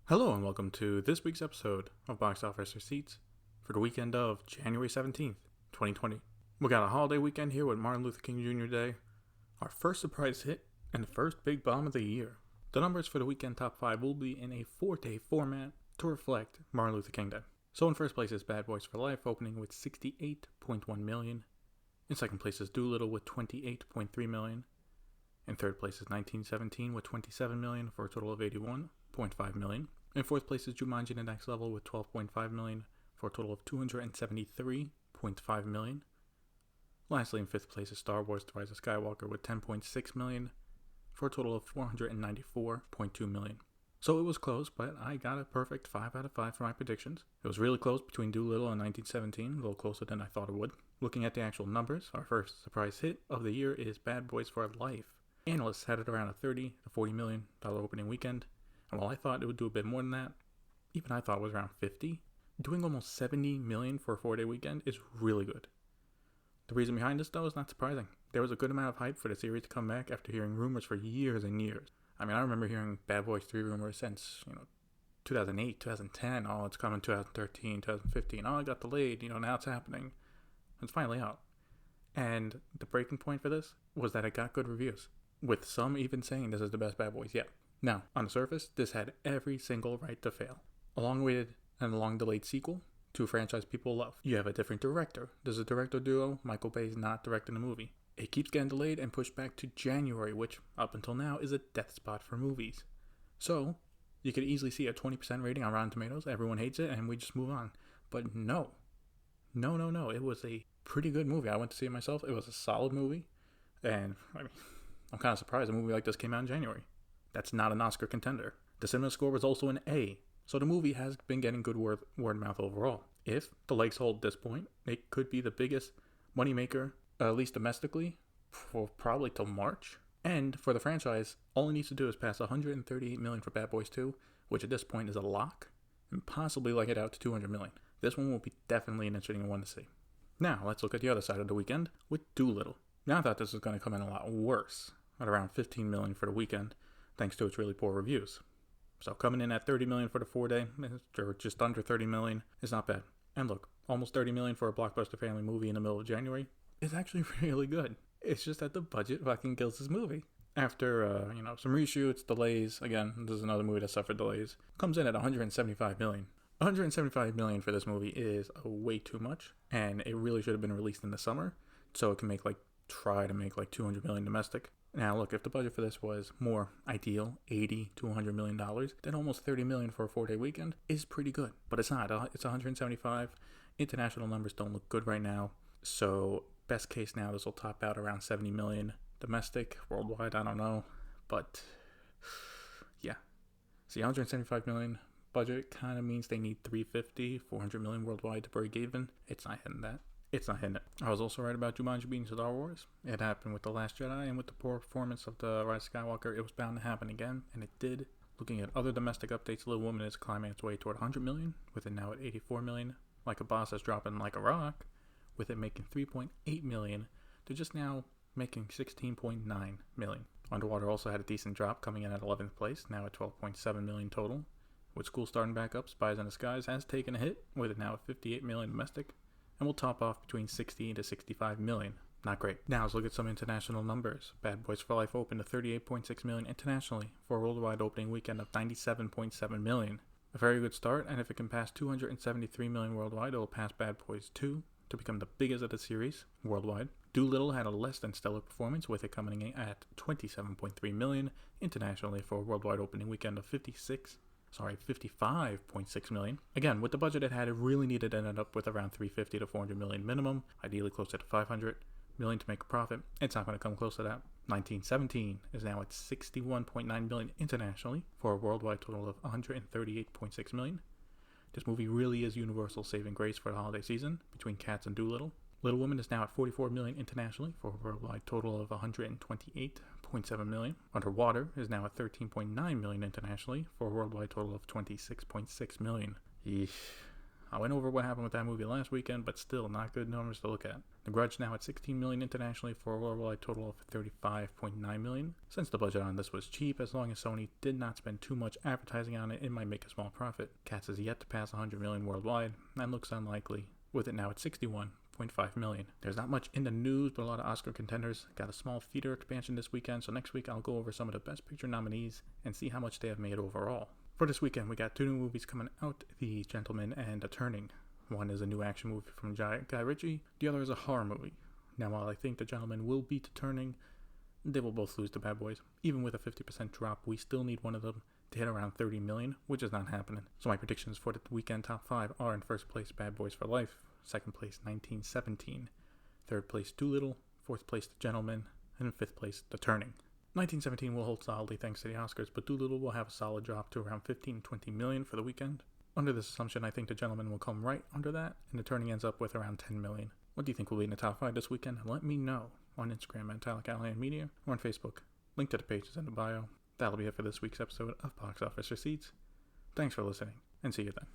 Hello and welcome to this week's episode of Box Office Receipts for the weekend of January 17th, 2020. We got a holiday weekend here with Martin Luther King Jr. Day, our first surprise hit, and the first big bomb of the year. The numbers for the weekend top 5 will be in a 4-day format to reflect Martin Luther King Day. So in first place is Bad Boys for Life, opening with $68.1 million. In second place is Dolittle with $28.3 million. In third place is 1917 with $27 million for a total of $81.5 million. In fourth place is Jumanji: The Next Level with $12.5 million for a total of $273.5 million. Lastly, in fifth place is Star Wars: The Rise of Skywalker with $10.6 million for a total of $494.2 million. So it was close, but I got a perfect 5 out of 5 for my predictions. It was really close between Dolittle and 1917, a little closer than I thought it would. Looking at the actual numbers, our first surprise hit of the year is Bad Boys for Life. Analysts had it around a $30 to $40 million opening weekend. And while I thought it would do a bit more than that, even I thought it was around 50, doing almost $70 million for a 4-day weekend is really good. The reason behind this, though, is not surprising. There was a good amount of hype for the series to come back after hearing rumors for years and years. I mean, I remember hearing Bad Boys 3 rumors since, 2008, 2010. Oh, it's coming 2013, 2015. Oh, it got delayed. Now it's happening. It's finally out. And the breaking point for this was that it got good reviews, with some even saying this is the best Bad Boys yet. Now, on the surface, this had every single right to fail. A long-awaited and long-delayed sequel to a franchise people love. You have a different director. There's a director duo. Michael Bay's not directing the movie. It keeps getting delayed and pushed back to January, which, up until now, is a death spot for movies. So, you could easily see a 20% rating on Rotten Tomatoes. Everyone hates it, and we just move on. But no. No. It was a pretty good movie. I went to see it myself. It was a solid movie. And, I'm kind of surprised a movie like this came out in January. That's not an Oscar contender. The cinema score was also an A, so the movie has been getting good word of mouth overall. If the legs hold at this point, it could be the biggest moneymaker, at least domestically, for probably till March. And for the franchise, all it needs to do is pass $138 million for Bad Boys 2, which at this point is a lock, and possibly leg it out to $200 million. This one will be definitely an interesting one to see. Now, let's look at the other side of the weekend with Dolittle. Now I thought this was going to come in a lot worse, at around $15 million for the weekend, thanks to its really poor reviews. So coming in at $30 million for the 4-day, or just under $30 million, is not bad. And look, almost $30 million for a blockbuster family movie in the middle of January is actually really good. It's just that the budget fucking kills this movie. After, some reshoots, delays, again, this is another movie that suffered delays, comes in at $175 million. $175 million for this movie is way too much, and it really should have been released in the summer, so it can try to make $200 million domestic. Now, look, if the budget for this was more ideal, $80 to $100 million, then almost $30 million for a 4-day weekend is pretty good. But it's not. It's $175. International numbers don't look good right now. So, best case now, this will top out around $70 million domestic. Worldwide, I don't know. But, yeah. See, $175 million budget kind of means they need $350, $400 million worldwide to break even. It's not hitting that. It's not hitting it. I was also right about Jumanji beating Star Wars. It happened with The Last Jedi, and with the poor performance of The Rise of Skywalker, it was bound to happen again, and it did. Looking at other domestic updates, Little Woman is climbing its way toward $100 million, with it now at $84 million. Like a Boss is dropping like a rock, with it making $3.8 million to just now making $16.9 million. Underwater also had a decent drop, coming in at 11th place, now at $12.7 million total. With school starting back up, Spies in Disguise has taken a hit, with it now at $58 million domestic, and will top off between 60 to 65 million. Not great. Now let's look at some international numbers. Bad Boys for Life opened to 38.6 million internationally for a worldwide opening weekend of 97.7 million. A very good start, and if it can pass 273 million worldwide, it will pass Bad Boys 2 to become the biggest of the series worldwide. Dolittle had a less than stellar performance, with it coming in at 27.3 million internationally for a worldwide opening weekend of 55.6 million. Again, with the budget it had, it really needed to end up with around 350 to 400 million minimum, ideally closer to 500 million to make a profit. It's not going to come close to that. 1917 is now at 61.9 million internationally for a worldwide total of 138.6 million. This movie really is universal saving grace for the holiday season between Cats and Dolittle. Little Woman is now at 44 million internationally for a worldwide total of 128.7 million. Underwater is now at 13.9 million internationally for a worldwide total of 26.6 million. Yeesh. I went over what happened with that movie last weekend, but still not good numbers to look at. The Grudge now at 16 million internationally for a worldwide total of 35.9 million. Since the budget on this was cheap, as long as Sony did not spend too much advertising on it, it might make a small profit. Cats is yet to pass 100 million worldwide, and looks unlikely, with it now at 61.5 million. There's not much in the news, but a lot of Oscar contenders. Got a small feeder expansion this weekend, so next week I'll go over some of the Best Picture nominees and see how much they have made overall. For this weekend, we got 2 new movies coming out, The Gentleman and A Turning. One is a new action movie from Guy Ritchie, the other is a horror movie. Now, while I think The Gentleman will beat The Turning, they will both lose to Bad Boys. Even with a 50% drop, we still need one of them to hit around 30 million, which is not happening. So my predictions for the weekend top 5 are: in first place, Bad Boys for Life; second place, 1917; third place, Dolittle; fourth place, The Gentleman; and in fifth place, The Turning. 1917 will hold solidly thanks to the Oscars, but Dolittle will have a solid drop to around 15-20 million for the weekend. Under this assumption, I think The Gentleman will come right under that, and The Turning ends up with around 10 million. What do you think will be in the top 5 this weekend? Let me know on Instagram at @TalicAllianMedia or on Facebook. Link to the page is in the bio. That'll be it for this week's episode of Box Office Receipts. Thanks for listening, and see you then.